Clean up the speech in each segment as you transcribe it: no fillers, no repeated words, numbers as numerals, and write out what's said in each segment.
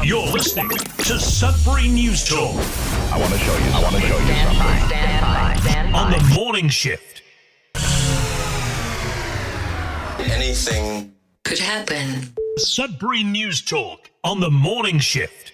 You're listening to Sudbury News Talk. I want to show you something. Stand by. On the morning shift. Anything Could happen. Sudbury News Talk on the morning shift.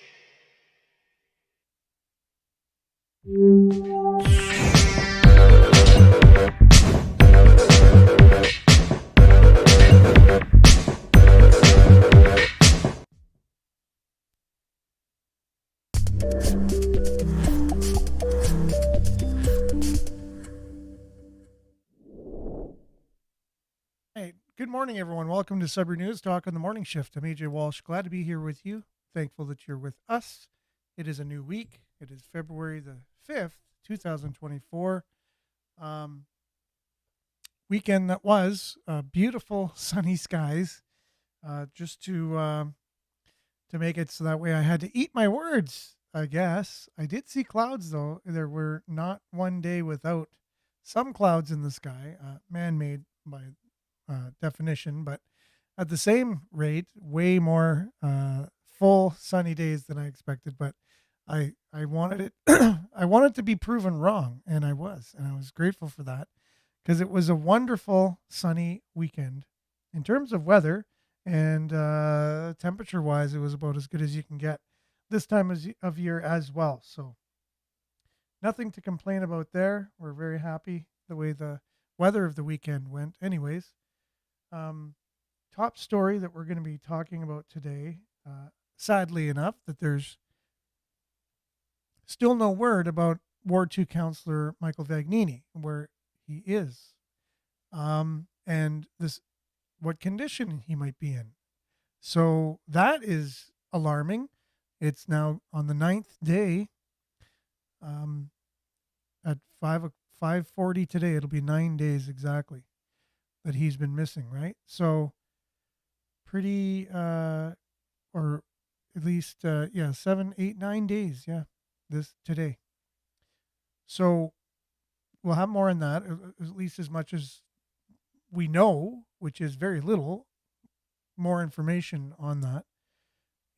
Hey, good morning, everyone. Welcome to Sudbury News Talk on the morning shift. I'm AJ Walsh. Glad to be here with you. Thankful that you're with us. It is a new week. It is February the 5th, 2024. Weekend that was beautiful sunny skies. Just to make it so that way I had to eat my words, I guess. I did see clouds, though. There were not one day without some clouds in the sky, man-made by definition, but at the same rate, way more full sunny days than I expected. But I wanted it I wanted to be proven wrong, and I was grateful for that because it was a wonderful sunny weekend in terms of weather, and temperature wise it was about as good as you can get this time of year as well. So nothing to complain about there. We're very happy the way the weather of the weekend went. Anyways, top story that we're going to be talking about today, sadly enough, that there's still no word about Ward 2 Councillor Michael Vagnini, where he is, and what condition he might be in. So that is alarming. It's now on the 9th day, at 5:40 today. It'll be 9 days exactly that he's been missing, right? So pretty, or at least, 7, 8, 9 days. Yeah, today. So we'll have more on that, at least as much as we know, which is very little, more information on that.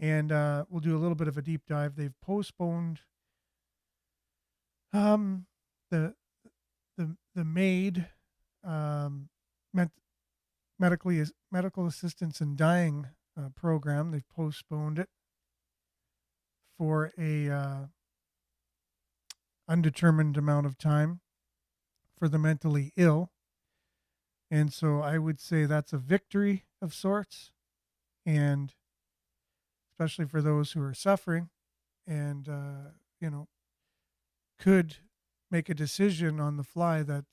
And we'll do a little bit of a deep dive. They've postponed the MAID, medical assistance in dying program. They've postponed it for a undetermined amount of time for the mentally ill. And so I would say that's a victory of sorts, and especially for those who are suffering and, could make a decision on the fly that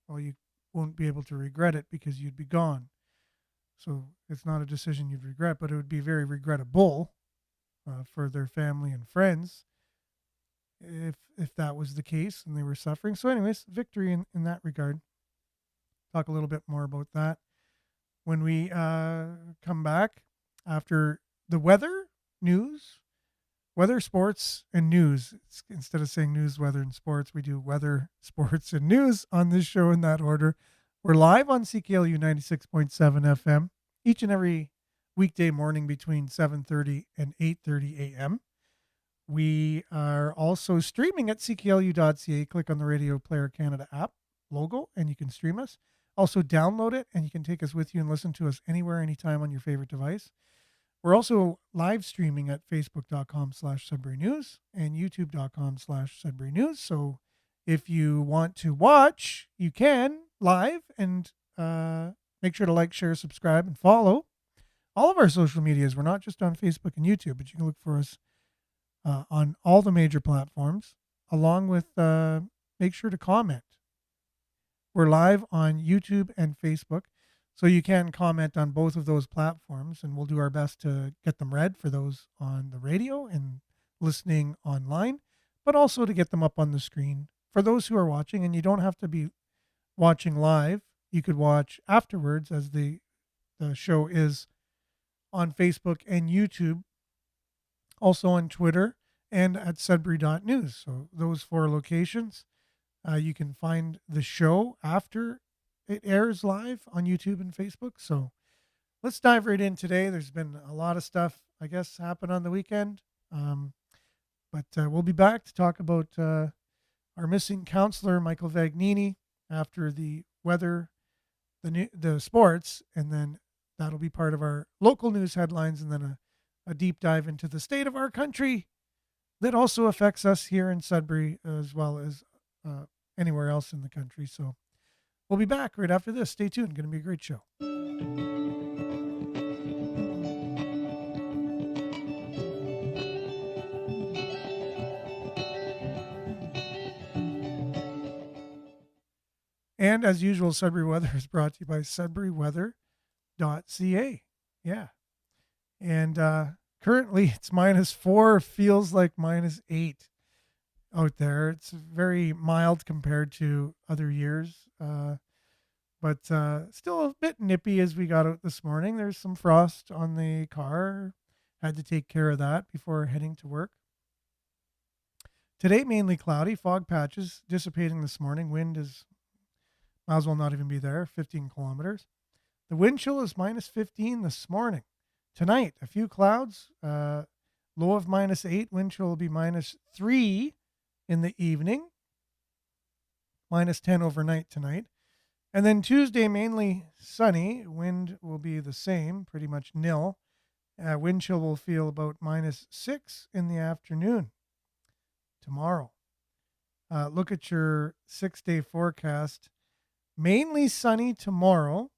you won't be able to regret it because you'd be gone. So it's not a decision you'd regret, but it would be very regrettable for their family and friends if that was the case and they were suffering. So anyways, victory in that regard. Talk a little bit more about that when we come back after the weather, news, weather, sports, and news. Instead of saying news, weather, and sports, we do weather, sports, and news on this show in that order. We're live on CKLU 96.7 FM each and every weekday morning between 7:30 and 8:30 a.m. We are also streaming at cklu.ca. Click on the Radio Player Canada app logo and you can stream us. Also download it and you can take us with you and listen to us anywhere, anytime on your favorite device. We're also live streaming at facebook.com/Sudbury News and youtube.com/Sudbury News. So if you want to watch, you can live, and make sure to like, share, subscribe, and follow all of our social medias. We're not just on Facebook and YouTube, but you can look for us on all the major platforms, along with make sure to comment. We're live on YouTube and Facebook, so you can comment on both of those platforms, and we'll do our best to get them read for those on the radio and listening online, but also to get them up on the screen for those who are watching. And you don't have to be watching live. You could watch afterwards, as the show is on Facebook and YouTube, also on Twitter, and at Sudbury.news. So those 4 locations. You can find the show after it airs live on YouTube and Facebook. So let's dive right in today. There's been a lot of stuff, I guess, happen on the weekend. But we'll be back to talk about our missing counselor, Michael Vagnini, after the weather, the sports, and then that'll be part of our local news headlines, and then a deep dive into the state of our country that also affects us here in Sudbury as well as anywhere else in the country. So we'll be back right after this. Stay tuned. Going to be a great show. And as usual, Sudbury Weather is brought to you by sudburyweather.ca. Yeah. And currently it's -4, feels like -8 out there. It's very mild compared to other years. But still a bit nippy as we got out this morning. There's some frost on the car. Had to take care of that before heading to work. Today, mainly cloudy, fog patches dissipating this morning. Wind is might as well not even be there, 15 kilometers. The wind chill is -15 this morning. Tonight, a few clouds, low of -8. Wind chill will be -3 in the evening, -10 overnight tonight. And then Tuesday, mainly sunny. Wind will be the same, pretty much nil. Wind chill will feel about -6 in the afternoon tomorrow. Look at your 6-day forecast. Mainly sunny tomorrow.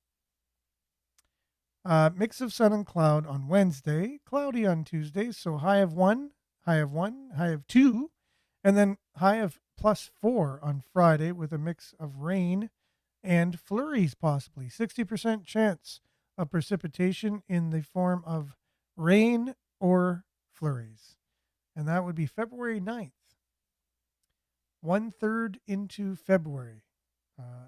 Mix of sun and cloud on Wednesday. Cloudy on Tuesday. So high of 1, high of 2, and then high of +4 on Friday with a mix of rain and flurries possibly. 60% chance of precipitation in the form of rain or flurries. And that would be February 9th. 1/3 into February.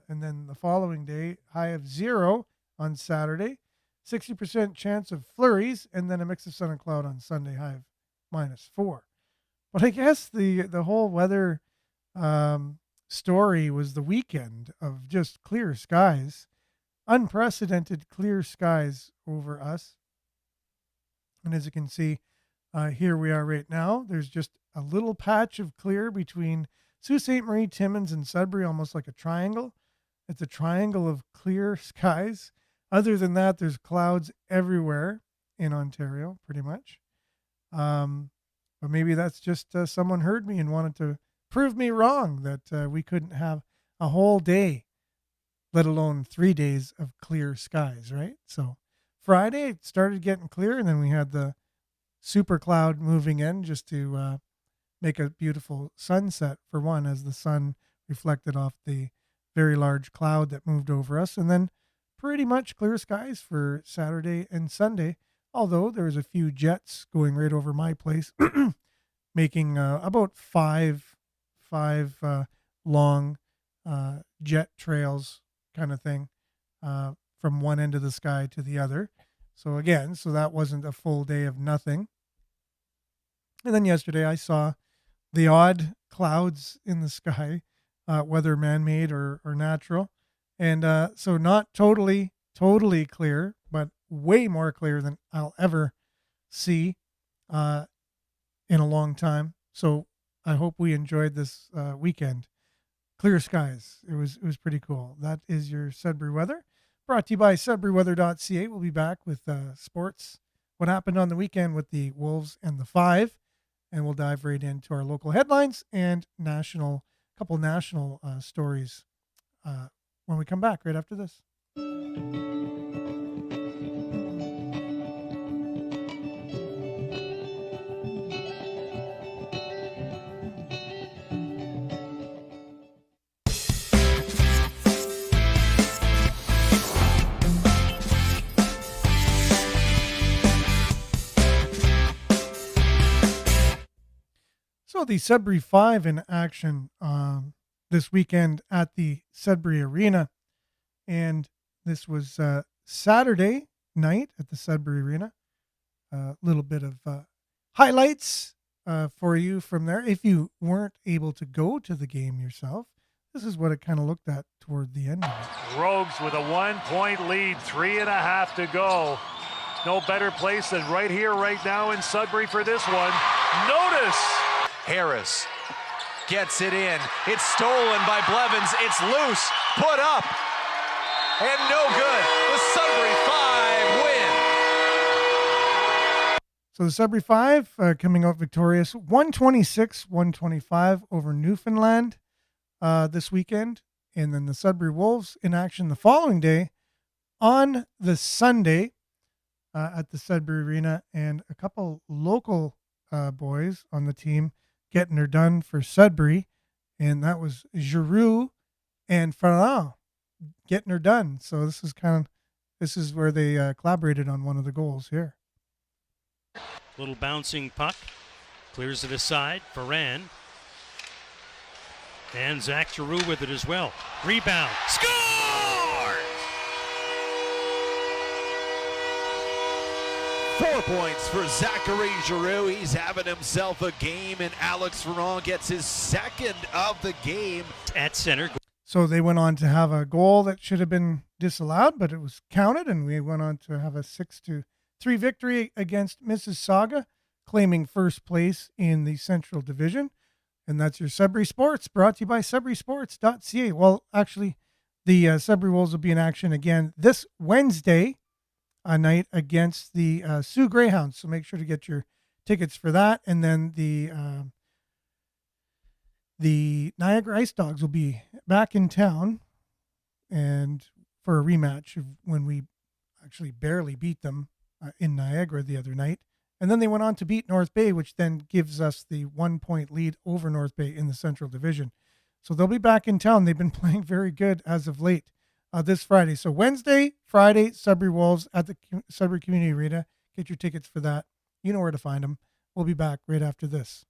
And then the following day, high of 0 on Saturday, 60% chance of flurries, and then a mix of sun and cloud on Sunday, high of -4. But I guess the whole weather story was the weekend of just clear skies, unprecedented clear skies over us. And as you can see, here we are right now. There's just a little patch of clear between Sault Ste. Marie, Timmins, and Sudbury, almost like a triangle. It's a triangle of clear skies. Other than that, there's clouds everywhere in Ontario, pretty much. But maybe that's just someone heard me and wanted to prove me wrong that we couldn't have a whole day, let alone 3 days of clear skies, right? So Friday it started getting clear, and then we had the super cloud moving in just to make a beautiful sunset for one, as the sun reflected off the very large cloud that moved over us. And then pretty much clear skies for Saturday and Sunday, although there was a few jets going right over my place, making about five long jet trails kind of thing from one end of the sky to the other. So again, that wasn't a full day of nothing. And then yesterday I saw the odd clouds in the sky, whether man-made or natural. And so not totally clear, but way more clear than I'll ever see in a long time. So I hope we enjoyed this weekend. Clear skies. It was pretty cool. That is your Sudbury weather, brought to you by sudburyweather.ca. We'll be back with sports, what happened on the weekend with the Wolves and the Five. And we'll dive right into our local headlines and couple national stories when we come back right after this. So the Sudbury Five in action this weekend at the Sudbury Arena. And this was Saturday night at the Sudbury Arena. A little bit of highlights for you from there. If you weren't able to go to the game yourself, this is what it kind of looked at toward the end of it. Rogues with a 1-point lead, 3.5 to go. No better place than right here, right now in Sudbury for this one. Notice! Harris gets it in. It's stolen by Blevins. It's loose. Put up. And no good. The Sudbury 5 win. So the Sudbury 5 coming out victorious 126-125 over Newfoundland this weekend. And then the Sudbury Wolves in action the following day on the Sunday at the Sudbury Arena. And a couple local boys on the team getting her done for Sudbury. And that was Giroux and Ferland getting her done. So this is where they collaborated on one of the goals here. Little bouncing puck. Clears it aside. Ferrand. And Zach Giroux with it as well. Rebound. Scores! 4 points for Zachary Giroux. He's having himself a game, and Alex Ferrand gets his second of the game. At center. So they went on to have a goal that should have been disallowed, but it was counted, and we went on to have a 6-3 victory against Mississauga, claiming first place in the Central Division. And that's your Sudbury Sports, brought to you by SudburySports.ca. Well, actually, the Sudbury Wolves will be in action again this Wednesday night against the Sioux Greyhounds. So make sure to get your tickets for that. And then the Niagara Ice Dogs will be back in town and for a rematch of when we actually barely beat them in Niagara the other night. And then they went on to beat North Bay, which then gives us the 1-point lead over North Bay in the Central Division. So they'll be back in town. They've been playing very good as of late this Friday. So Wednesday, Friday, Sudbury Wolves at the Sudbury Community Arena. Get your tickets for that. You know where to find them. We'll be back right after this.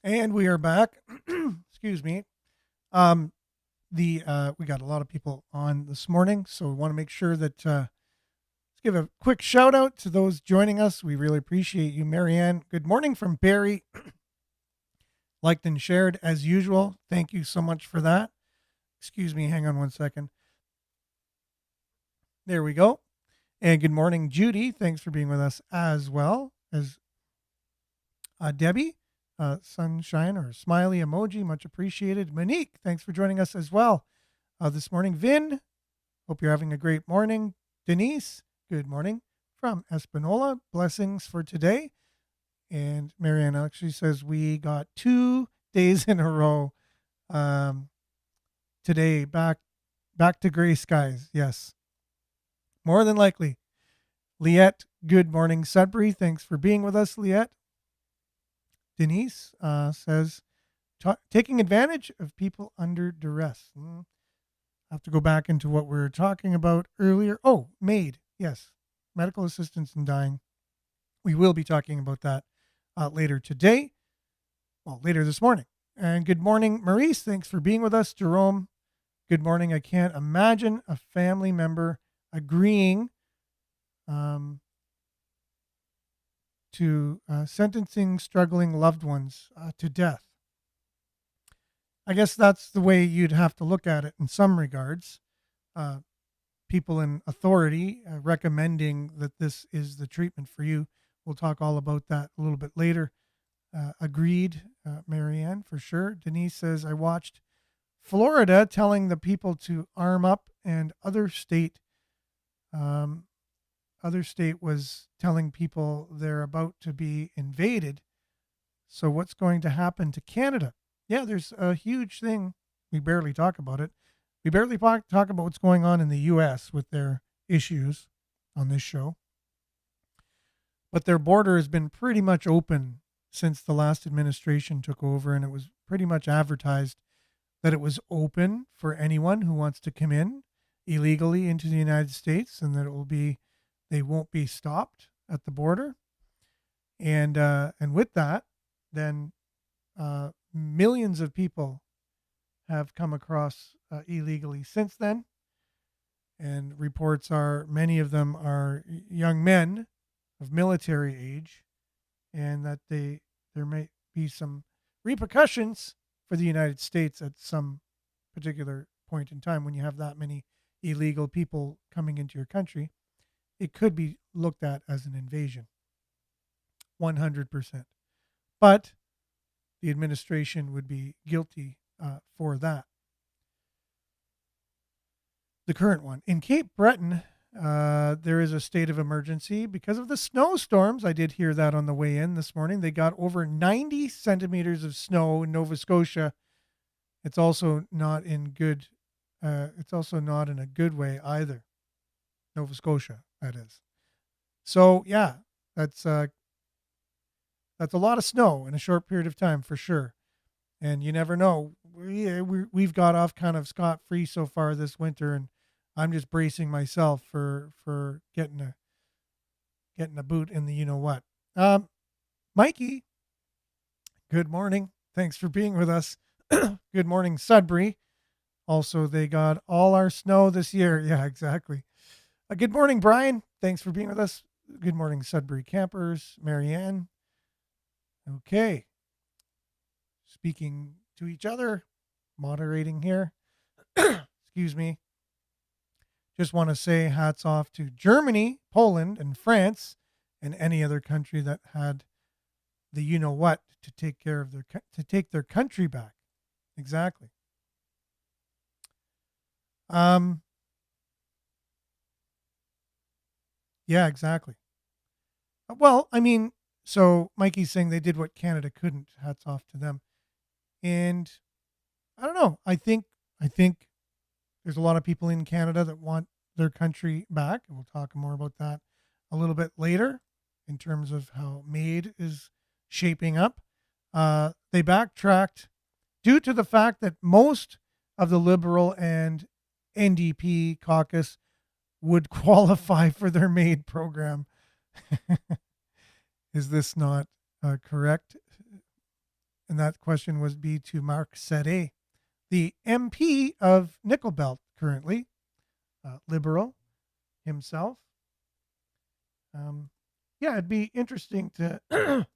And we are back. Excuse me. We got a lot of people on this morning, so we want to make sure that let's give a quick shout out to those joining us. We really appreciate you, Marianne. Good morning from Barrie. Liked and shared as usual. Thank you so much for that. Excuse me, hang on one second. There we go. And good morning, Judy. Thanks for being with us as well as Debbie. Sunshine or smiley emoji, much appreciated. Monique, thanks for joining us as well this morning. Vin, hope you're having a great morning. Denise, good morning from Espanola. Blessings for today. And Marianne actually says we got 2 days in a row today. Back to gray skies. Yes, more than likely. Liette, good morning, Sudbury. Thanks for being with us, Liette. Denise says, taking advantage of people under duress. I have to go back into what we were talking about earlier. Oh, MAID. Yes. Medical assistance in dying. We will be talking about that later today. Well, later this morning. And good morning, Maurice. Thanks for being with us. Jerome, good morning. I can't imagine a family member agreeing to sentencing struggling loved ones to death. I guess that's the way you'd have to look at it in some regards. People in authority recommending that this is the treatment for you. We'll talk all about that a little bit later. Agreed, Marianne, for sure. Denise says, I watched Florida telling the people to arm up, and other state was telling people they're about to be invaded. So what's going to happen to Canada? Yeah, there's a huge thing. We barely talk about it. We barely talk about what's going on in the U.S. with their issues on this show. But their border has been pretty much open since the last administration took over, and it was pretty much advertised that it was open for anyone who wants to come in illegally into the United States, and that they won't be stopped at the border. And with that, then millions of people have come across illegally since then. And reports are many of them are young men of military age, and that there may be some repercussions for the United States at some particular point in time when you have that many illegal people coming into your country. It could be looked at as an invasion. 100%. But the administration would be guilty for that. The current one. In Cape Breton, there is a state of emergency because of the snowstorms. I did hear that on the way in this morning. They got over 90 centimeters of snow in Nova Scotia. It's also not in good. It's also not in a good way either. Nova Scotia, that is. So yeah, that's a lot of snow in a short period of time for sure. And you never know. We've got off kind of scot-free so far this winter, and I'm just bracing myself for getting a boot in the you-know-what. Mikey, good morning. Thanks for being with us. Good morning, Sudbury. Also, they got all our snow this year. Yeah, exactly. Good morning, Brian. Thanks for being with us. Good morning, Sudbury campers. Marianne. Okay. Speaking to each other, moderating here. Excuse me. Just want to say hats off to Germany, Poland, and France, and any other country that had the you-know-what to take care of to take their country back. Exactly. Yeah, exactly. Well, I mean, so Mikey's saying they did what Canada couldn't. Hats off to them. And I don't know. I think there's a lot of people in Canada that want their country back. And we'll talk more about that a little bit later in terms of how MAID is shaping up. They backtracked due to the fact that most of the Liberal and NDP caucus would qualify for their MAID program. Is this not correct? And that question was be to Mark Sette, the MP of Nickelbelt currently, Liberal himself. Yeah, it'd be interesting to,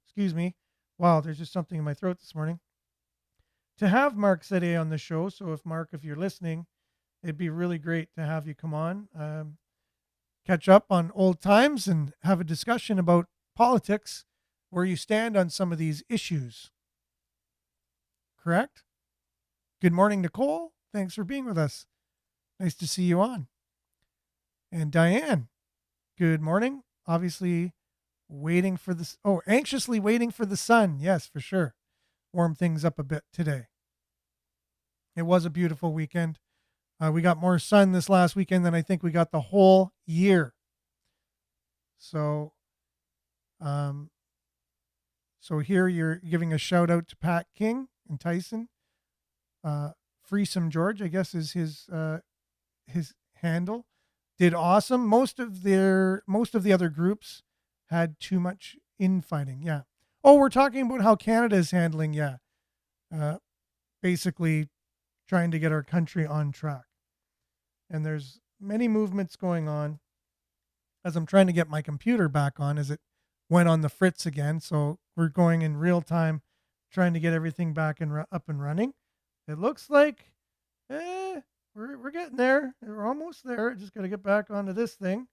excuse me. Wow, there's just something in my throat this morning. To have Mark Sette on the show. So if you're listening, it'd be really great to have you come on, catch up on old times and have a discussion about politics, where you stand on some of these issues. Correct? Good morning, Nicole. Thanks for being with us. Nice to see you on. And Diane, good morning. Obviously waiting for this. Oh, anxiously waiting for the sun. Yes, for sure. Warm things up a bit today. It was a beautiful weekend. We got more sun this last weekend than I think we got the whole year. So, here you're giving a shout out to Pat King and Tyson. Freesome George, I guess, is his handle. Did awesome. Most of the other groups had too much infighting. Yeah. Oh, we're talking about how Canada is handling. Yeah. Basically trying to get our country on track. And there's many movements going on as I'm trying to get my computer back on as it went on the fritz again. So we're going in real time, trying to get everything back and up and running. It looks like we're getting there. We're almost there. Just got to get back onto this thing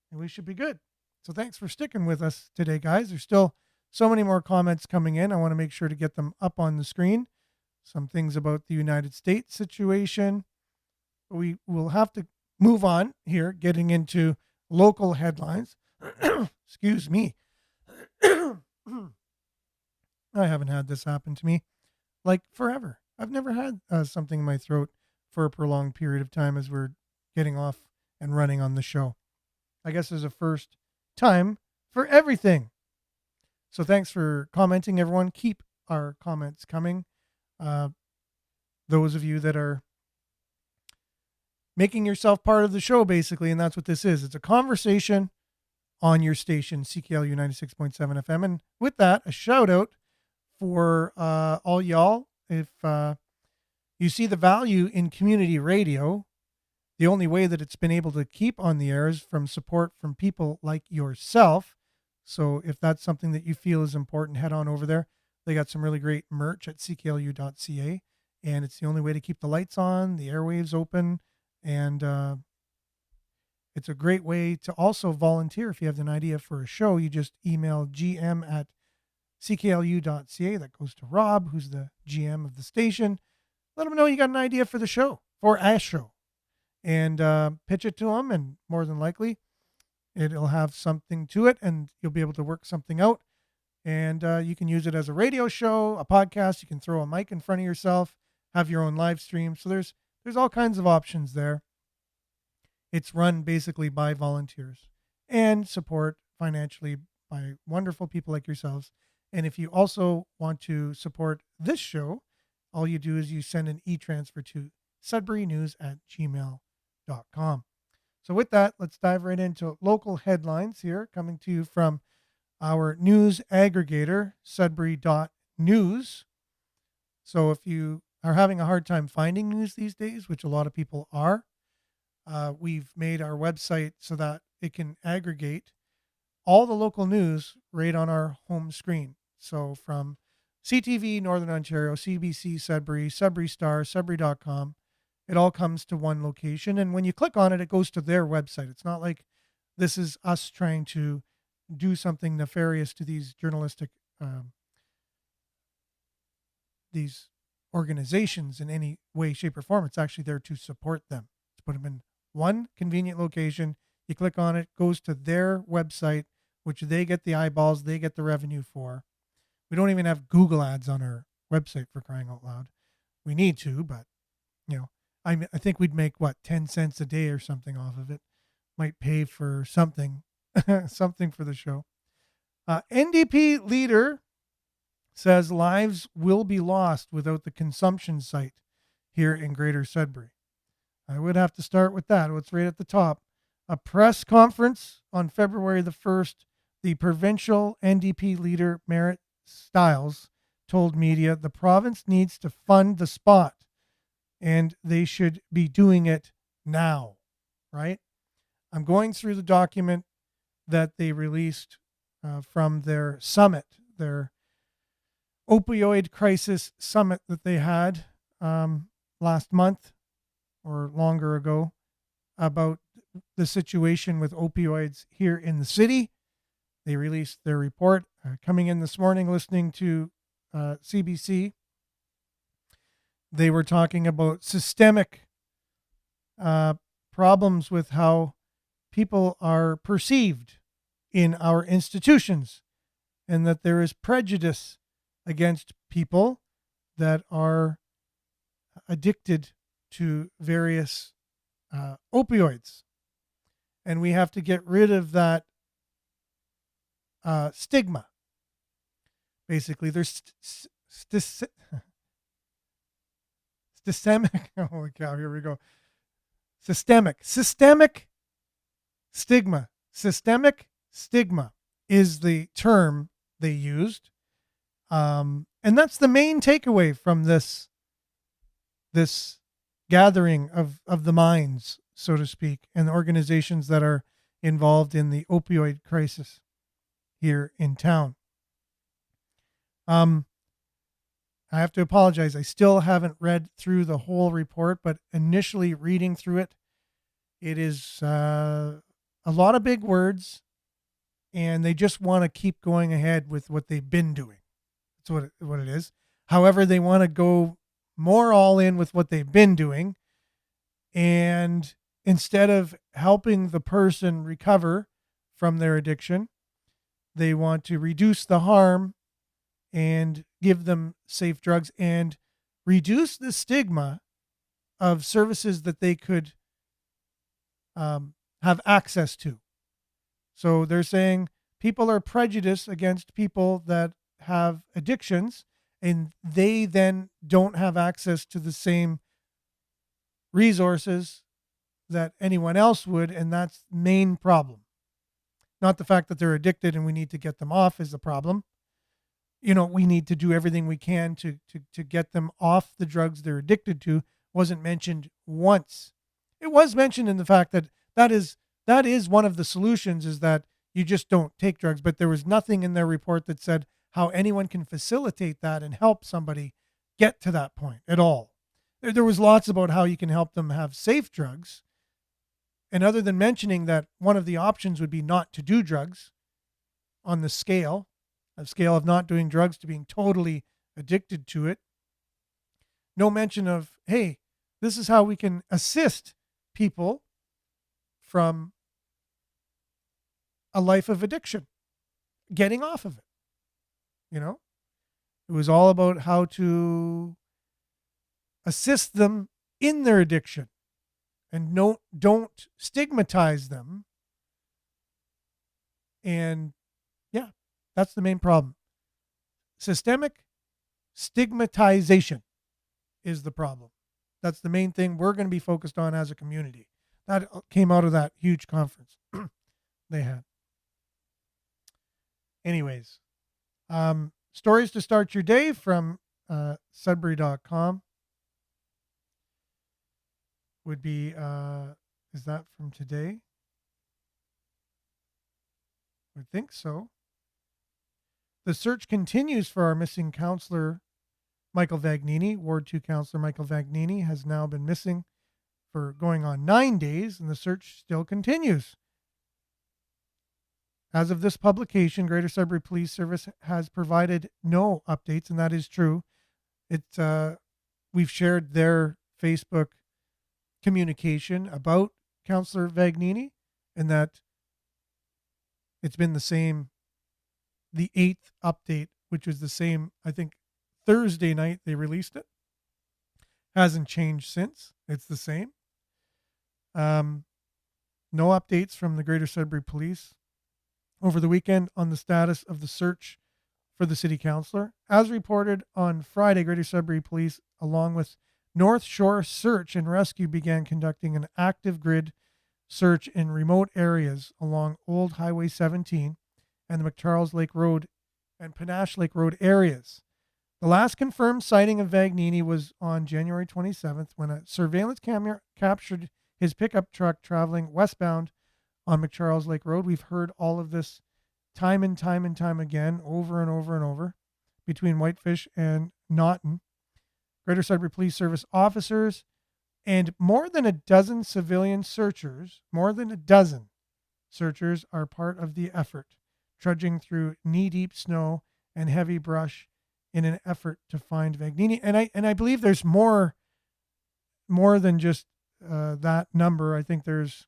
and we should be good. So thanks for sticking with us today, guys. There's still so many more comments coming in. I want to make sure to get them up on the screen. Some things about the United States situation. We will have to move on here, getting into local headlines. Excuse me. I haven't had this happen to me like forever. I've never had something in my throat for a prolonged period of time as we're getting off and running on the show. I guess there's a first time for everything. So thanks for commenting, everyone. Keep our comments coming. Those of you that are making yourself part of the show, basically, and that's what this is. It's a conversation on your station, CKLU 96.7 FM. And with that, a shout out for all y'all. If you see the value in community radio, the only way that it's been able to keep on the air is from support from people like yourself. So if that's something that you feel is important, head on over there. They got some really great merch at cklu.ca, and it's the only way to keep the lights on, the airwaves open, and it's a great way to also volunteer. If you have an idea for a show, you just email gm@cklu.ca. That goes to Rob, who's the GM of the station. Let him know you got an idea for the show, for a show, and pitch it to him, and more than likely it'll have something to it, and you'll be able to work something out. And you can use it as a radio show, a podcast. You can throw a mic in front of yourself, have your own live stream. So there's all kinds of options there. It's run basically by volunteers and support financially by wonderful people like yourselves. And if you also want to support this show, all you do is you send an e-transfer to sudburynews@gmail.com. So with that, let's dive right into local headlines here, coming to you from our news aggregator, Sudbury.news. So if you are having a hard time finding news these days, which a lot of people are, we've made our website so that it can aggregate all the local news right on our home screen. So from CTV, Northern Ontario, CBC, Sudbury, Sudbury Star, Sudbury.com, it all comes to one location. And when you click on it, it goes to their website. It's not like this is us trying to do something nefarious to these journalistic, these organizations in any way, shape, or form. It's actually there to support them. To put them in one convenient location. You click on it, goes to their website, which they get the eyeballs, they get the revenue for. We don't even have Google ads on our website, for crying out loud. We need to, but I think we'd make 10 cents a day or something off of it. Might pay for something, something for the show. NDP leader says lives will be lost without the consumption site here in Greater Sudbury. I would have to start with that. It's right at the top. A press conference on February the 1st, the provincial NDP leader, Merritt Stiles, told media the province needs to fund the spot and they should be doing it now, right? I'm going through the document that they released from their summit, their opioid crisis summit that they had last month or longer ago, about the situation with opioids here in the city. They released their report. Coming in this morning, listening to CBC, they were talking about systemic problems with how people are perceived in our institutions, and that there is prejudice against people that are addicted to various opioids. And we have to get rid of that stigma. Basically, there's systemic, holy cow, here we go. Systemic stigma. Systemic stigma is the term they used. And that's the main takeaway from this gathering of the minds, so to speak, and the organizations that are involved in the opioid crisis here in town. I have to apologize. I still haven't read through the whole report, but initially reading through it, it is a lot of big words, and they just want to keep going ahead with what they've been doing. That's what it is. However, they want to go more all in with what they've been doing, and instead of helping the person recover from their addiction, they want to reduce the harm and give them safe drugs and reduce the stigma of services that they could have access to. So they're saying people are prejudiced against people that have addictions, and they then don't have access to the same resources that anyone else would, and that's the main problem. Not the fact that they're addicted and we need to get them off is the problem, we need to do everything we can to get them off the drugs they're addicted to wasn't mentioned once. It was mentioned in the fact that that is one of the solutions, is that you just don't take drugs, but there was nothing in their report that said how anyone can facilitate that and help somebody get to that point at all. There was lots about how you can help them have safe drugs. And other than mentioning that one of the options would be not to do drugs on the scale of not doing drugs to being totally addicted to it, no mention of, hey, this is how we can assist people from a life of addiction, getting off of it. It was all about how to assist them in their addiction and don't stigmatize them. And yeah, that's the main problem. Systemic stigmatization is the problem. That's the main thing we're going to be focused on as a community. That came out of that huge conference they had. Anyways, stories to start your day from Sudbury.com would be, is that from today? I think so. The search continues for our missing counselor, Michael Vagnini. Ward 2 counselor Michael Vagnini has now been missing for going on 9 days, and the search still continues. As of this publication, Greater Sudbury Police Service has provided no updates, and that is true. We've shared their Facebook communication about Councillor Vagnini, and that it's been the same, the 8th update, which was the same, I think, Thursday night they released it. Hasn't changed since. It's the same. No updates from the Greater Sudbury Police over the weekend on the status of the search for the city councillor. As reported on Friday, Greater Sudbury Police, along with North Shore Search and Rescue, began conducting an active grid search in remote areas along Old Highway 17 and the McCharles Lake Road and Panache Lake Road areas. The last confirmed sighting of Vagnini was on January 27th when a surveillance camera captured his pickup truck traveling westbound on McCharles Lake Road. We've heard all of this time and time and time again, over and over and over, between Whitefish and Naughton. Greater Sudbury Police Service officers and more than a dozen civilian searchers, are part of the effort, trudging through knee-deep snow and heavy brush in an effort to find Vagnini. And I believe there's more than just that number. I think there's,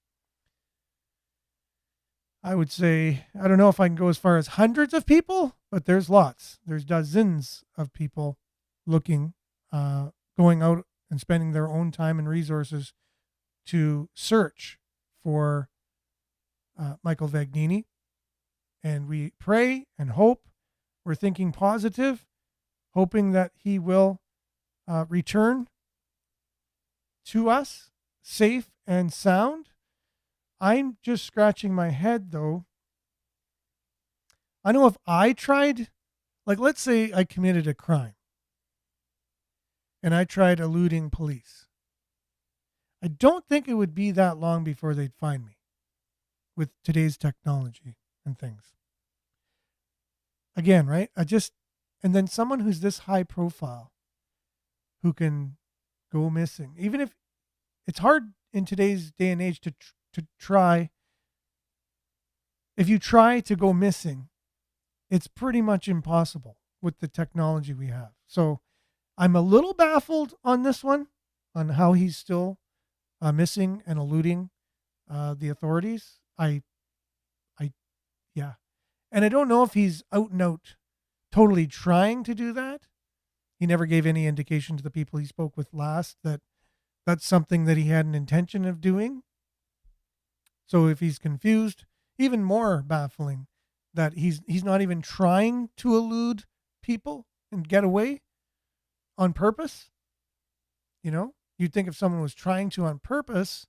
I would say, I don't know if I can go as far as hundreds of people, but there's lots. There's dozens of people looking, going out and spending their own time and resources to search for Michael Vagnini. And we pray and hope. We're thinking positive, hoping that he will return to us safe and sound. I'm just scratching my head, though. I know if I tried, like, let's say I committed a crime and I tried eluding police. I don't think it would be that long before they'd find me with today's technology and things. Again, right? And then someone who's this high profile who can go missing, even if it's hard in today's day and age to try. If you try to go missing, it's pretty much impossible with the technology we have. So I'm a little baffled on this one, on how he's still missing and eluding the authorities. Yeah. And I don't know if he's out and out totally trying to do that. He never gave any indication to the people he spoke with last that that's something that he had an intention of doing. So if he's confused, even more baffling that he's not even trying to elude people and get away on purpose. You know, you'd think if someone was trying to on purpose.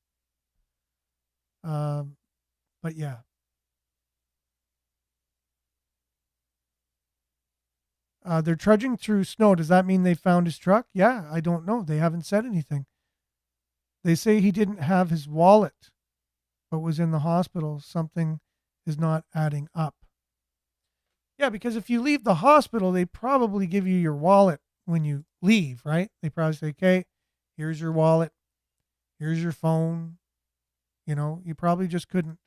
But yeah. They're trudging through snow. Does that mean they found his truck? Yeah, I don't know. They haven't said anything. They say he didn't have his wallet, but was in the hospital. Something is not adding up. Yeah, because if you leave the hospital, they probably give you your wallet when you leave, right? They probably say, okay, here's your wallet. Here's your phone. You know, you probably just couldn't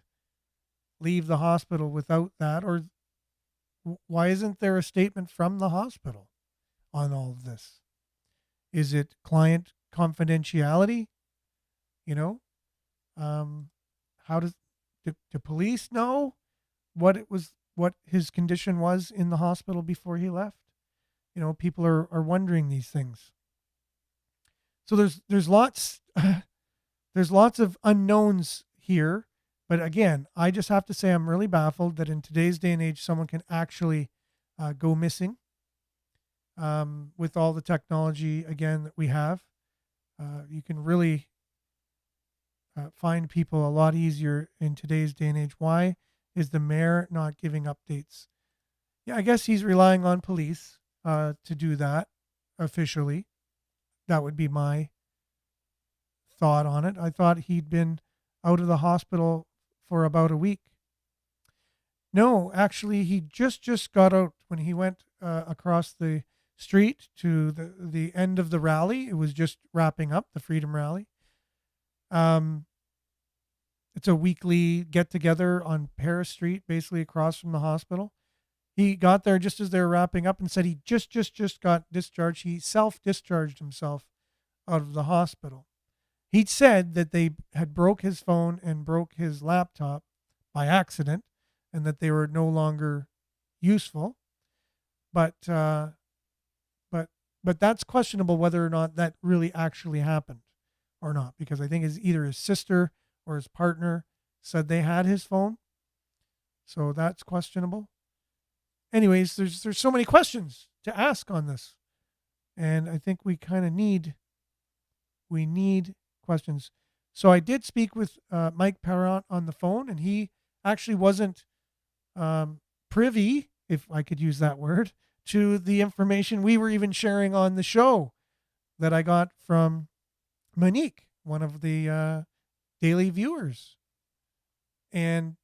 leave the hospital without that. Or why isn't there a statement from the hospital on all of this? Is it client confidentiality? You know, how does the police know what his condition was in the hospital before he left? You know, people are wondering these things. So there's lots there's lots of unknowns here. But again, I just have to say I'm really baffled that in today's day and age, someone can actually go missing with all the technology, again, that we have. You can really find people a lot easier in today's day and age. Why is the mayor not giving updates? Yeah, I guess he's relying on police to do that officially. That would be my thought on it. I thought he'd been out of the hospital for about a week. No, actually, he just got out when he went across the street to the end of the rally. It was just wrapping up, the Freedom Rally. It's a weekly get-together on Paris Street, basically across from the hospital. He got there just as they were wrapping up and said he just got discharged. He self-discharged himself out of the hospital. He'd said that they had broke his phone and broke his laptop by accident and that they were no longer useful. But that's questionable whether or not that really actually happened or not, because I think either his sister or his partner said they had his phone. So that's questionable. Anyways, there's so many questions to ask on this. And I think we kind of need questions. So I did speak with Mike Parent on the phone, and he actually wasn't privy, if I could use that word, to the information we were even sharing on the show that I got from Monique, one of the daily viewers, and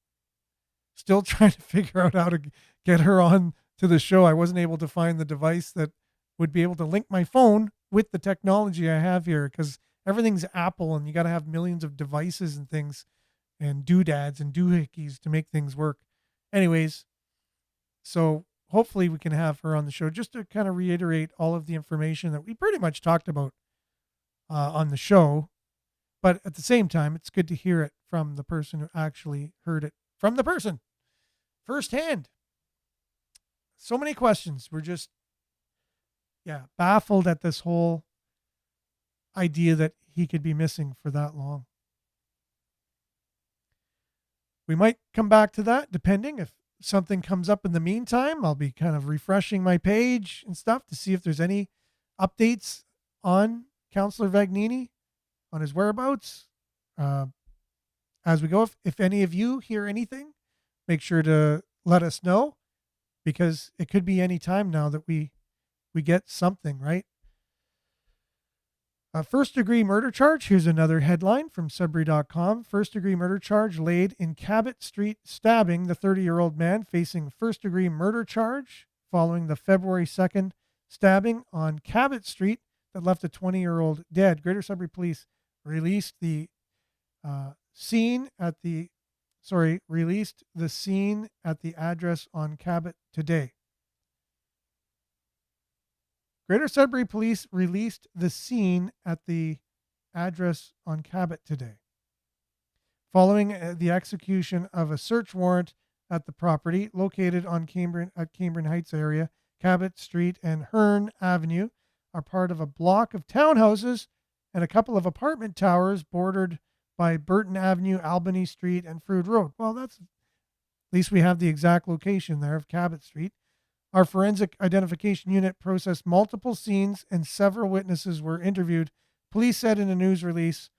still trying to figure out how to get her on to the show. I wasn't able to find the device that would be able to link my phone with the technology I have here, because everything's Apple and you got to have millions of devices and things and doodads and doohickeys to make things work. Anyways, so hopefully we can have her on the show just to kind of reiterate all of the information that we pretty much talked about on the show. But at the same time, it's good to hear it from the person who actually heard it from the person firsthand. So many questions. We're just, baffled at this whole idea that he could be missing for that long. We might come back to that depending if something comes up in the meantime. I'll be kind of refreshing my page and stuff to see if there's any updates on Councillor Vagnini, on his whereabouts. As we go, if any of you hear anything, make sure to let us know, because it could be any time now that we get something, right? First-degree murder charge. Here's another headline from Sudbury.com. First-degree murder charge laid in Cabot Street stabbing. The 30-year-old man facing first-degree murder charge following the February 2nd stabbing on Cabot Street that left a 20-year-old dead. Greater Sudbury Police released the scene at the address on Cabot today. Greater Sudbury Police released the scene at the address on Cabot today, following the execution of a search warrant at the property located on Cambrian Heights area. Cabot Street and Hearn Avenue are part of a block of townhouses and a couple of apartment towers bordered by Burton Avenue, Albany Street, and Frood Road. Well, at least we have the exact location there of Cabot Street. Our forensic identification unit processed multiple scenes and several witnesses were interviewed. Police said in a news release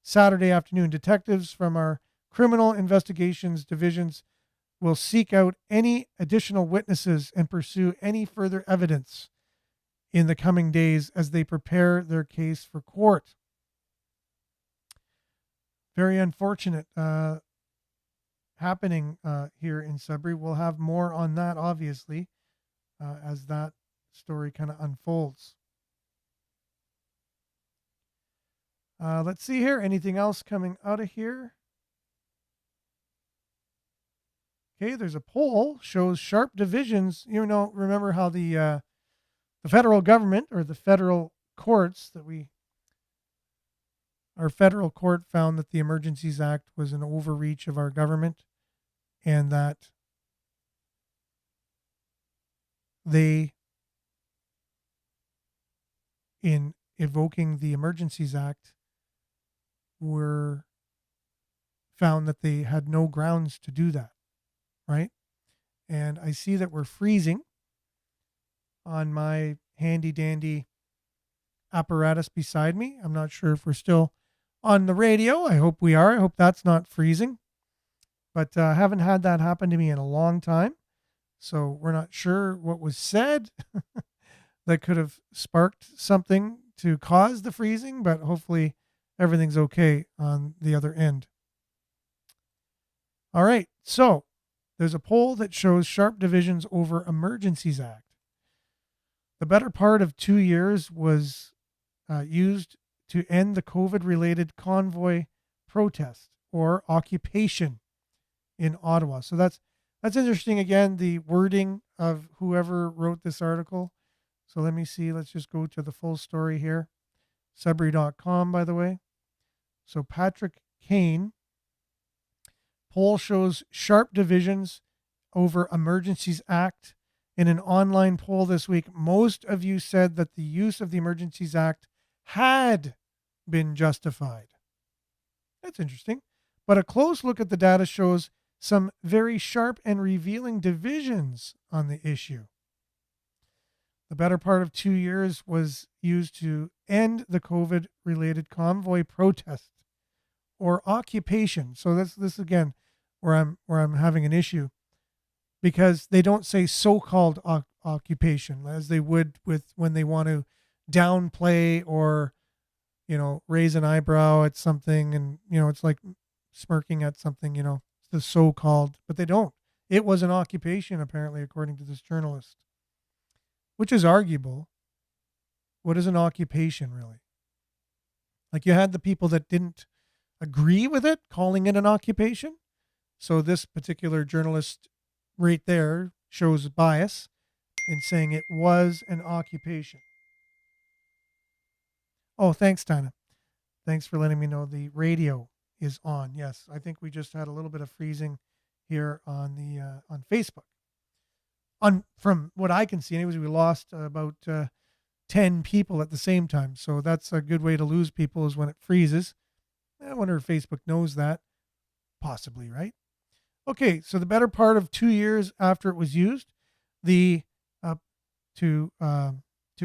Saturday afternoon. Detectives from our criminal investigations divisions will seek out any additional witnesses and pursue any further evidence in the coming days as they prepare their case for court. Very unfortunate happening here in Sudbury. We'll have more on that, obviously, as that story kind of unfolds. Let's see here. Anything else coming out of here? Okay, there's a poll shows sharp divisions. You know, remember how the federal government or the federal courts our federal court found that the Emergencies Act was an overreach of our government, and that they, in evoking the Emergencies Act, were found that they had no grounds to do that, right? And I see that we're freezing on my handy dandy apparatus beside me. I'm not sure if we're still on the radio. I hope we are. I hope that's not freezing. But I haven't had that happen to me in a long time. So we're not sure what was said that could have sparked something to cause the freezing, but hopefully everything's okay on the other end. All right. So there's a poll that shows sharp divisions over Emergencies Act. The better part of 2 years was used to end the COVID-related convoy protest or occupation in Ottawa. So that's interesting. Again, the wording of whoever wrote this article. So let me see. Let's just go to the full story here. Sudbury.com, by the way. So Patrick Kane. Poll shows sharp divisions over Emergencies Act. In an online poll this week, most of you said that the use of the Emergencies Act had been justified. That's interesting. But a close look at the data shows some very sharp and revealing divisions on the issue. The better part of 2 years was used to end the COVID-related convoy protest or occupation. So this again where I'm having an issue, because they don't say so-called occupation as they would with when they want to downplay or, raise an eyebrow at something, and, it's like smirking at something, it's the so-called, but they don't. It was an occupation, apparently, according to this journalist, which is arguable. What is an occupation, really? Like, you had the people that didn't agree with it, calling it an occupation. So this particular journalist right there shows bias in saying it was an occupation. Oh, thanks, Tana. Thanks for letting me know the radio is on. Yes, I think we just had a little bit of freezing here on the on Facebook. From what I can see, anyways, we lost about 10 people at the same time. So that's a good way to lose people, is when it freezes. I wonder if Facebook knows that. Possibly, right? Okay, so the better part of 2 years after it was used, to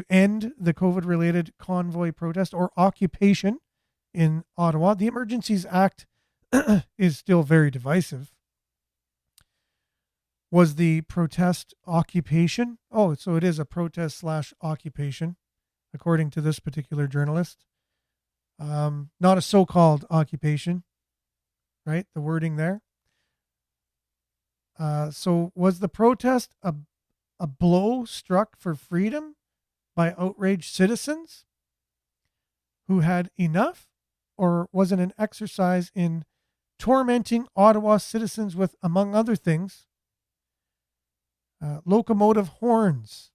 end the COVID-related convoy protest or occupation in Ottawa, the Emergencies Act is still very divisive. Was the protest occupation? Oh, so it is a protest / occupation, according to this particular journalist. Not a so-called occupation, right? The wording there. So was the protest a blow struck for freedom by outraged citizens who had enough, or was it an exercise in tormenting Ottawa citizens with, among other things, locomotive horns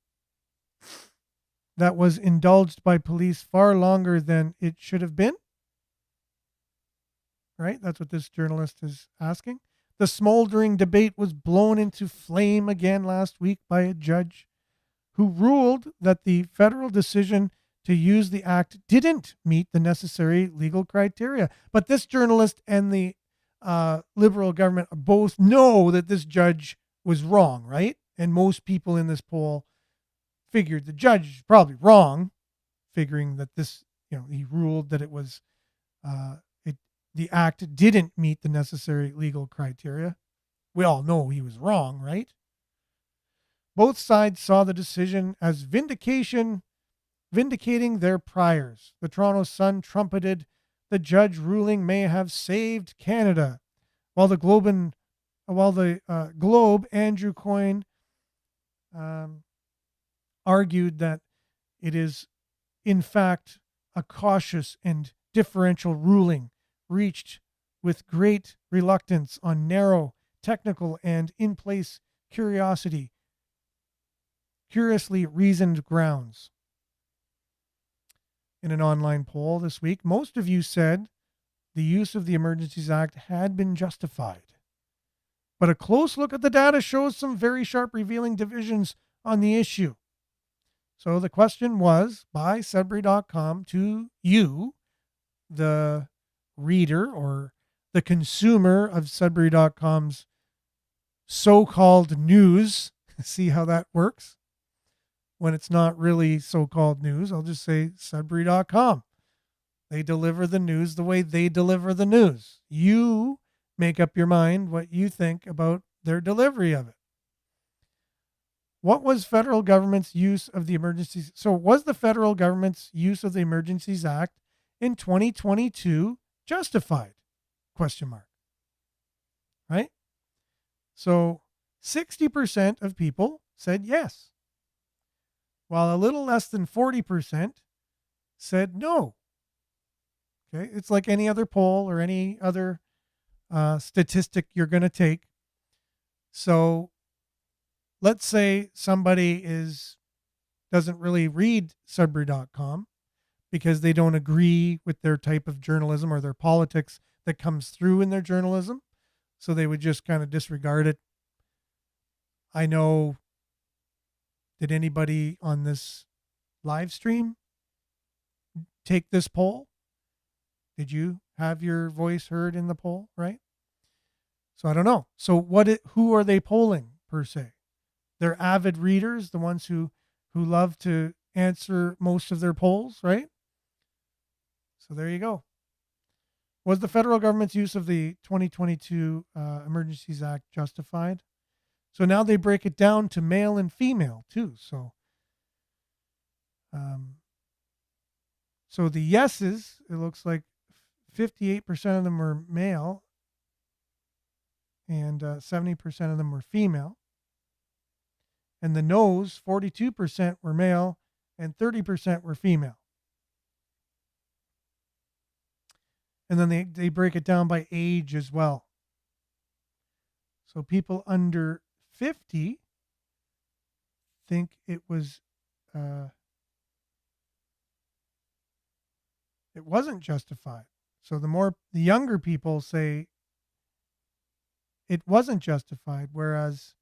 that was indulged by police far longer than it should have been? Right? That's what this journalist is asking. The smoldering debate was blown into flame again last week by a judge who ruled that the federal decision to use the act didn't meet the necessary legal criteria. But this journalist and the Liberal government both know that this judge was wrong, right? And most people in this poll figured the judge is probably wrong, figuring that this, he ruled that it was, the act didn't meet the necessary legal criteria, we all know he was wrong, right? Both sides saw the decision as vindicating their priors. The Toronto Sun trumpeted the judge ruling may have saved Canada, while the Globe, Andrew Coyne argued that it is, in fact, a cautious and differential ruling reached with great reluctance on narrow, technical, and in-place curiously reasoned grounds. In an online poll this week, most of you said the use of the Emergencies Act had been justified. But a close look at the data shows some very sharp revealing divisions on the issue. So the question was by Sudbury.com to you, the reader or the consumer of Sudbury.com's so-called news. See how that works? When it's not really so-called news, I'll just say Sudbury.com. They deliver the news the way they deliver the news. You make up your mind what you think about their delivery of it. What was federal government's use of the emergencies? So was the federal government's use of the Emergencies Act in 2022 justified? Question mark. Right? So 60% of people said yes, while a little less than 40% said no. Okay, it's like any other poll or any other statistic you're going to take. So let's say somebody doesn't really read Sudbury.com because they don't agree with their type of journalism or their politics that comes through in their journalism. So they would just kind of disregard it. I know, did anybody on this live stream take this poll? Did you have your voice heard in the poll, right? So I don't know. So who are they polling per se? They're avid readers, the ones who love to answer most of their polls, right? So there you go. Was the federal government's use of the 2022 Emergencies Act justified? So now they break it down to male and female too. So the yeses, it looks like 58% of them were male and 70% of them were female. And the no's, 42% were male and 30% were female. And then they break it down by age as well. So people under 50 think it wasn't justified. So the younger people say it wasn't justified, whereas,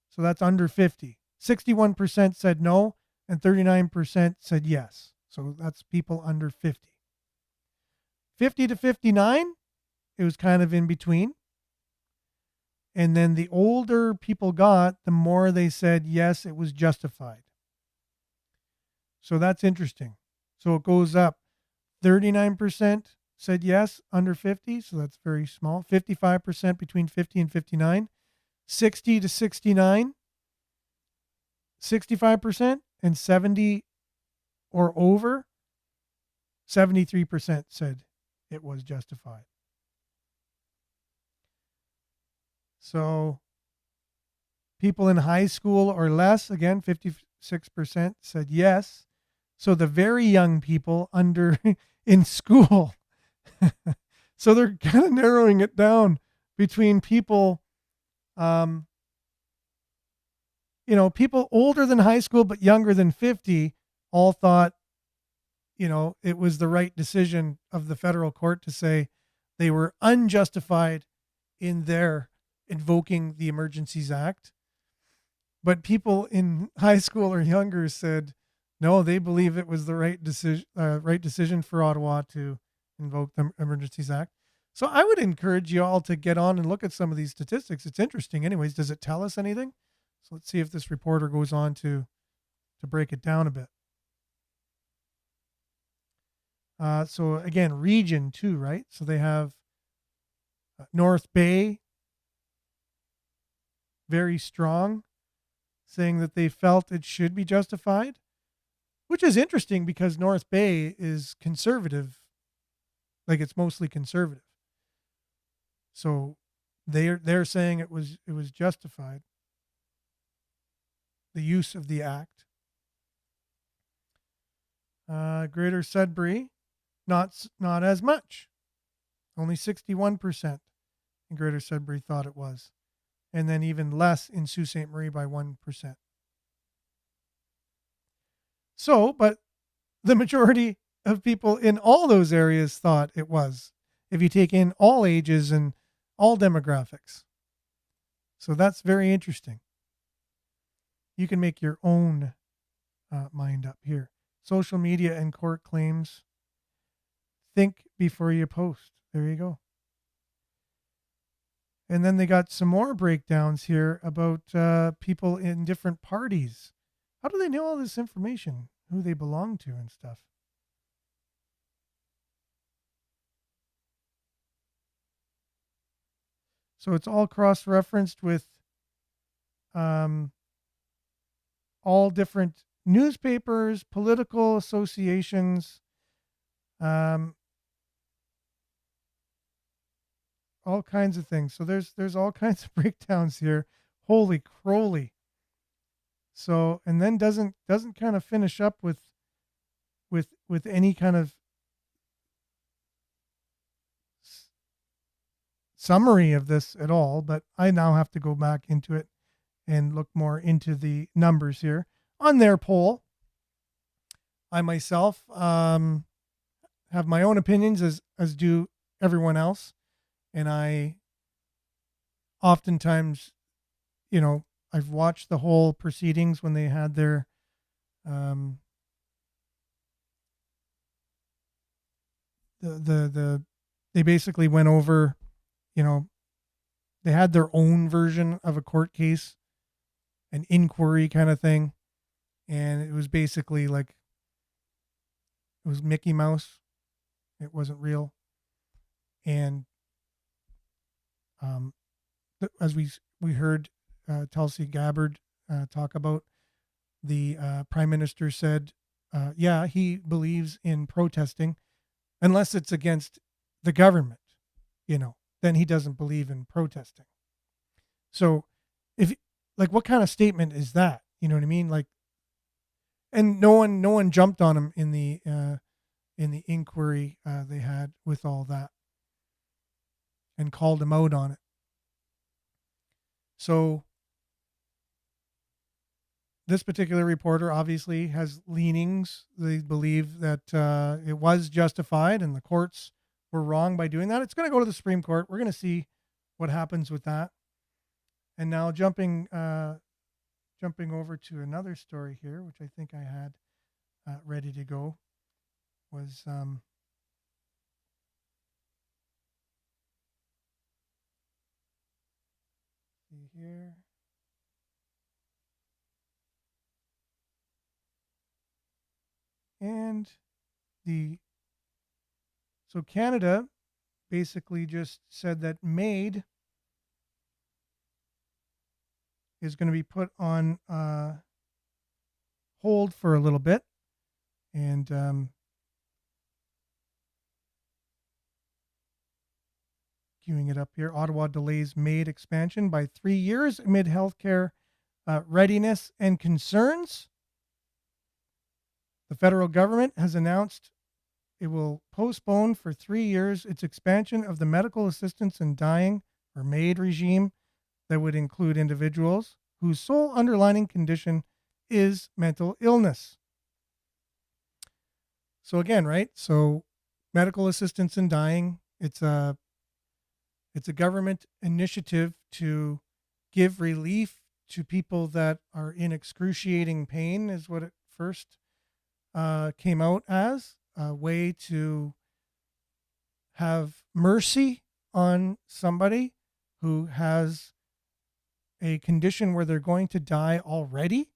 so that's under 50. 61% said no, and 39% said yes. So that's people under 50. 50 to 59, it was kind of in between. And then the older people got, the more they said, yes, it was justified. So that's interesting. So it goes up. 39% said yes, under 50. So that's very small. 55% between 50 and 59. 60 to 69, 65%. And 70 or over, 73% said it was justified. So people in high school or less, again, 56% said yes. So the very young people in school. So they're kind of narrowing it down between people, people older than high school but younger than 50 all thought, it was the right decision of the federal court to say they were unjustified in their invoking the Emergencies Act. But people in high school or younger said, no, they believe it was the right decision for Ottawa to invoke the Emergencies Act. So I would encourage you all to get on and look at some of these statistics. It's interesting. Anyways, does it tell us anything? So let's see if this reporter goes on to break it down a bit. So again, region too, right? So they have North Bay, very strong, saying that they felt it should be justified, which is interesting because North Bay is conservative, like it's mostly conservative. So they're saying it was justified, the use of the act. Greater Sudbury, not as much. Only 61% in Greater Sudbury thought it was, and then even less in Sault Ste. Marie by 1%. So, but the majority of people in all those areas thought it was, if you take in all ages and all demographics. So that's very interesting. You can make your own mind up here. Social media and court claims. Think before you post. There you go. And then they got some more breakdowns here about people in different parties. How do they know all this information? Who they belong to and stuff? So it's all cross-referenced with all different newspapers, political associations, all kinds of things. So there's all kinds of breakdowns here. Holy crowley. So, and then doesn't kind of finish up with any kind of summary of this at all, but I now have to go back into it and look more into the numbers here on their poll. I myself have my own opinions, as do everyone else, and I oftentimes, I've watched the whole proceedings when they had their they basically went over, they had their own version of a court case, an inquiry kind of thing. And it was basically like, it was Mickey Mouse. It wasn't real. And as we heard Tulsi Gabbard talk about, the Prime Minister said, yeah, he believes in protesting unless it's against the government, then he doesn't believe in protesting. So what kind of statement is that? You know what I mean? Like, and no one jumped on him in the inquiry they had with all that and called him out on it. So this particular reporter obviously has leanings. They believe that it was justified and the courts were wrong by doing that. It's going to go to the Supreme Court. We're going to see what happens with that. And now jumping over to another story here, which I think I had ready to go, was see here. And so Canada basically just said that MAID is going to be put on hold for a little bit. And queuing it up here, Ottawa delays MAID expansion by 3 years amid healthcare readiness and concerns. The federal government has announced it will postpone for 3 years its expansion of the medical assistance in dying, or MAID regime, that would include individuals whose sole underlying condition is mental illness. So again, right? So medical assistance in dying, it's a government initiative to give relief to people that are in excruciating pain, is what it first came out as, a way to have mercy on somebody who has a condition where they're going to die already,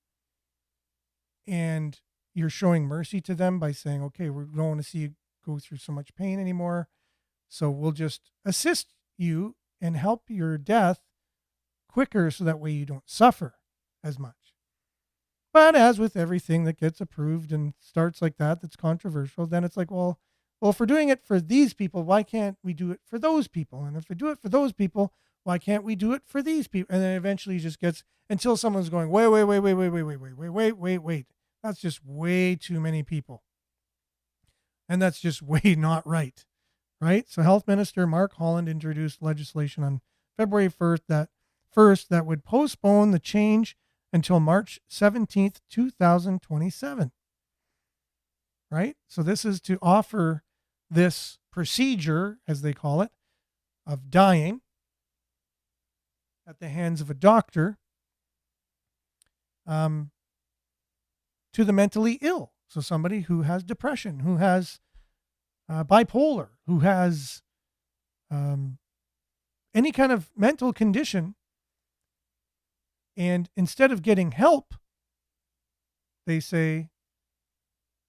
and you're showing mercy to them by saying, okay, we don't want to see you go through so much pain anymore, so we'll just assist you and help your death quicker so that way you don't suffer as much. But as with everything that gets approved and starts like that, that's controversial, then it's like, well, if we're doing it for these people, why can't we do it for those people? And if we do it for those people, why can't we do it for these people? And then eventually it just gets, until someone's going, wait. That's just way too many people. And that's just way not right. Right? So Health Minister Mark Holland introduced legislation on February 1st that would postpone the change until March 17th, 2027. Right? So this is to offer this procedure, as they call it, of dying at the hands of a doctor to the mentally ill. So somebody who has depression, who has bipolar, who has any kind of mental condition. And instead of getting help, they say,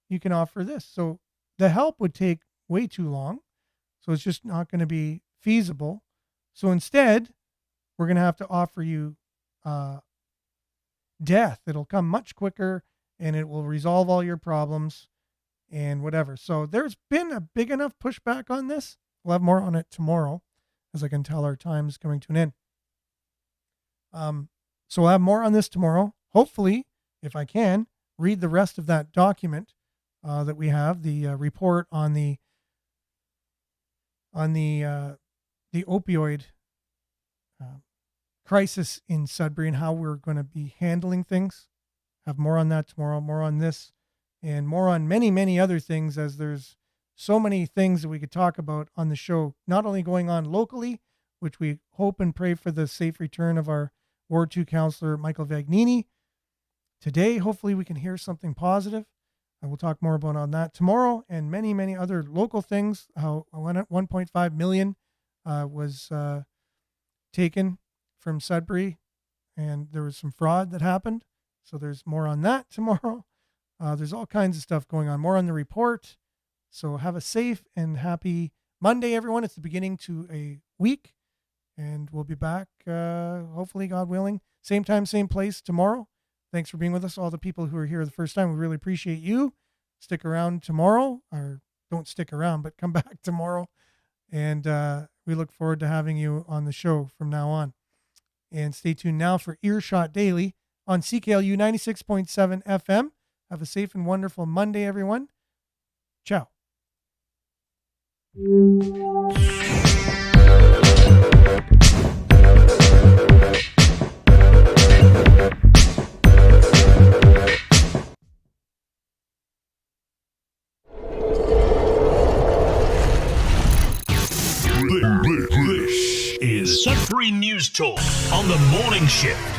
you can offer this. So the help would take way too long. So it's just not going to be feasible. So instead, we're going to have to offer you death. It'll come much quicker and it will resolve all your problems and whatever. So there's been a big enough pushback on this. We'll have more on it tomorrow, as I can tell our time's coming to an end. So we'll have more on this tomorrow. Hopefully, if I can, read the rest of that document that we have, the report on the opioid crisis in Sudbury and how we're going to be handling things. Have more on that tomorrow, more on this, and more on many, many other things, as there's so many things that we could talk about on the show, not only going on locally, which we hope and pray for the safe return of our Ward 2 Councillor Michael Vagnini. Today, hopefully we can hear something positive. I will talk more about on that tomorrow, and many, many other local things. How 1.5 million was taken from Sudbury, and there was some fraud that happened. So there's more on that tomorrow. There's all kinds of stuff going on. More on the report. So have a safe and happy Monday, everyone. It's the beginning to a week, and we'll be back, hopefully, God willing, same time, same place tomorrow. Thanks for being with us, all the people who are here the first time. We really appreciate you. Stick around tomorrow, or don't stick around, but come back tomorrow. And we look forward to having you on the show from now on. And stay tuned now for Earshot Daily on CKLU 96.7 FM. Have a safe and wonderful Monday, everyone. Ciao. This is Sudbury News Talk on the morning shift.